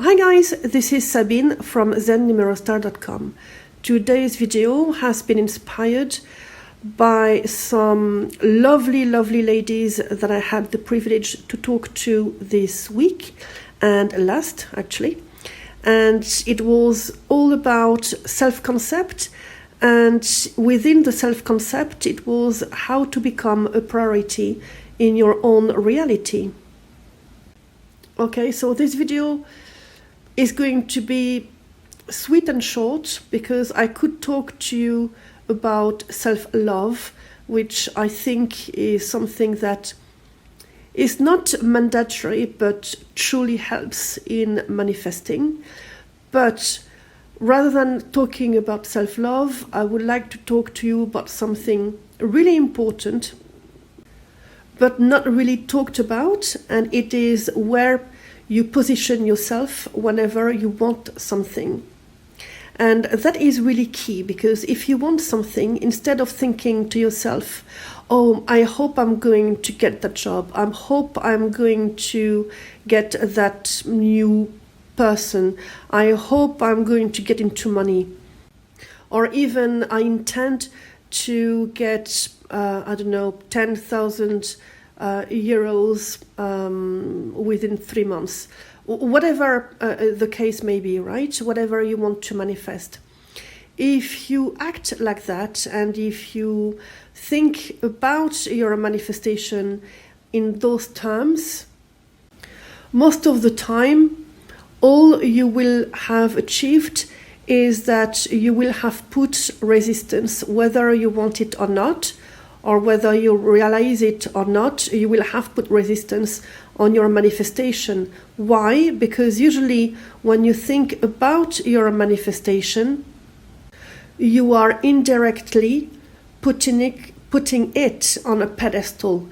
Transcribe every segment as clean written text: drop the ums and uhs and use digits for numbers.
Hi guys, this is Sabine from zennumerostar.com. Today's video has been inspired by some lovely ladies that I had the privilege to talk to this week and last actually. And it was all about self-concept, and within the self-concept it was how to become a priority in your own reality. Okay, so this video is going to be sweet and short because I could talk to you about self-love, which I think is something that is not mandatory but truly helps in manifesting. But rather than talking about self-love, I would like to talk to you about something really important but not really talked about, and it is where you position yourself whenever you want something. And that is really key, because if you want something, instead of thinking to yourself, oh, I hope I'm going to get that job, I hope I'm going to get that new person, I hope I'm going to get into money, or even I intend to get, 10,000 euros within 3 months. Whatever the case may be, right? Whatever you want to manifest. If you act like that, and if you think about your manifestation in those terms, most of the time, all you will have achieved is that you will have put resistance, whether you want it or not, or whether you realize it or not, you will have put resistance on your manifestation. Why? Because usually when you think about your manifestation, you are indirectly putting it on a pedestal.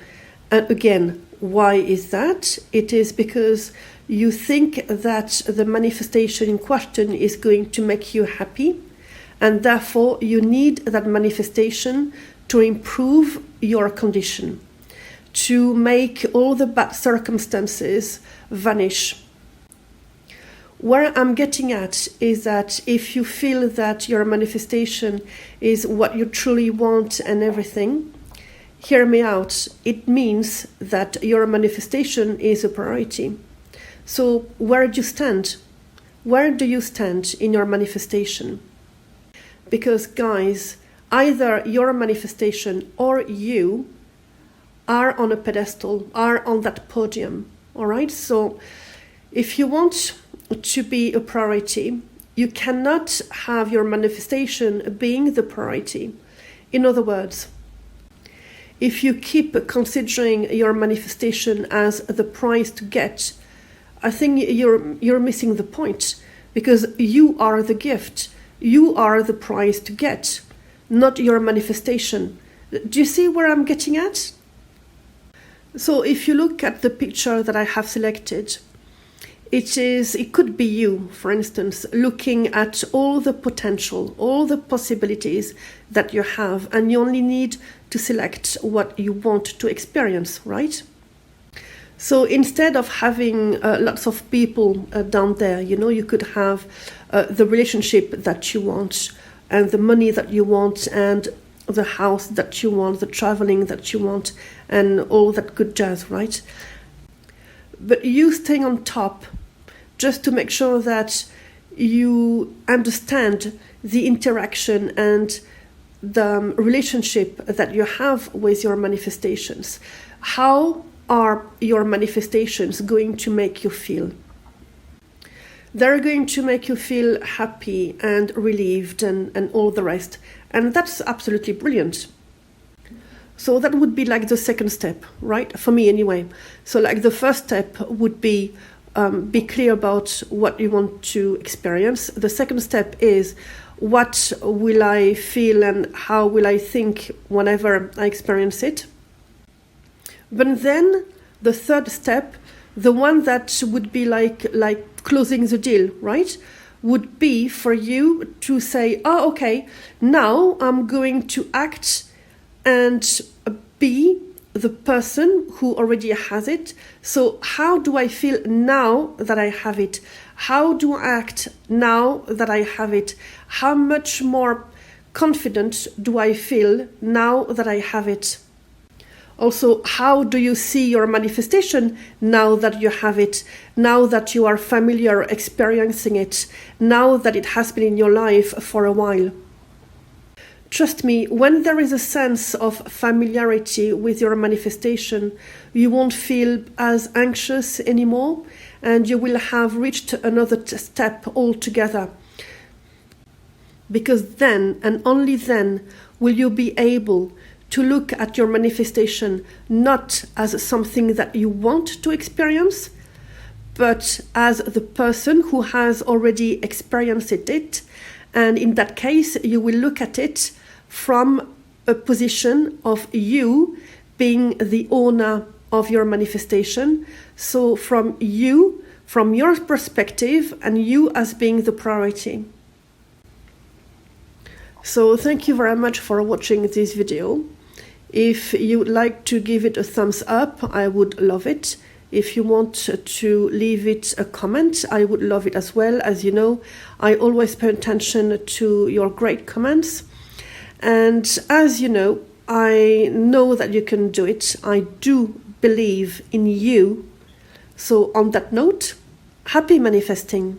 And again, why is that? It is because you think that the manifestation in question is going to make you happy, and therefore you need that manifestation to improve your condition, to make all the bad circumstances vanish. Where I'm getting at is that if you feel that your manifestation is what you truly want and everything, hear me out. It means that your manifestation is a priority. So where do you stand? Where do you stand in your manifestation? Because guys, either your manifestation or you are on a pedestal, are on that podium, all right? So if you want to be a priority, you cannot have your manifestation being the priority. In other words, if you keep considering your manifestation as the prize to get, I think you're missing the point, because you are the gift, you are the prize to get, not your manifestation. Do you see where I'm getting at? So if you look at the picture that I have selected, it could be you, for instance, looking at all the potential, all the possibilities that you have, and you only need to select what you want to experience, right? So instead of having lots of people down there, you could have the relationship that you want, and the money that you want, and the house that you want, the traveling that you want, and all that good jazz, right? But you staying on top, just to make sure that you understand the interaction and the relationship that you have with your manifestations. How are your manifestations going to make you feel? They're going to make you feel happy and relieved and all the rest. And that's absolutely brilliant. So that would be like the second step, right? For me anyway. So like the first step would be clear about what you want to experience. The second step is, what will I feel and how will I think whenever I experience it? But then the third step, the one that would be like closing the deal, right, would be for you to say, oh, okay, now I'm going to act and be the person who already has it. So how do I feel now that I have it? How do I act now that I have it? How much more confident do I feel now that I have it? Also, how do you see your manifestation now that you have it, now that you are familiar experiencing it, now that it has been in your life for a while? Trust me, when there is a sense of familiarity with your manifestation, you won't feel as anxious anymore, and you will have reached another step altogether. Because then, and only then, will you be able to look at your manifestation not as something that you want to experience, but as the person who has already experienced it. And in that case, you will look at it from a position of you being the owner of your manifestation. So from you, from your perspective, and you as being the priority. So thank you very much for watching this video. If you would like to give it a thumbs up, I would love it. If you want to leave it a comment, I would love it as well. As you know, I always pay attention to your great comments. And as you know, I know that you can do it. I do believe in you. So on that note, happy manifesting.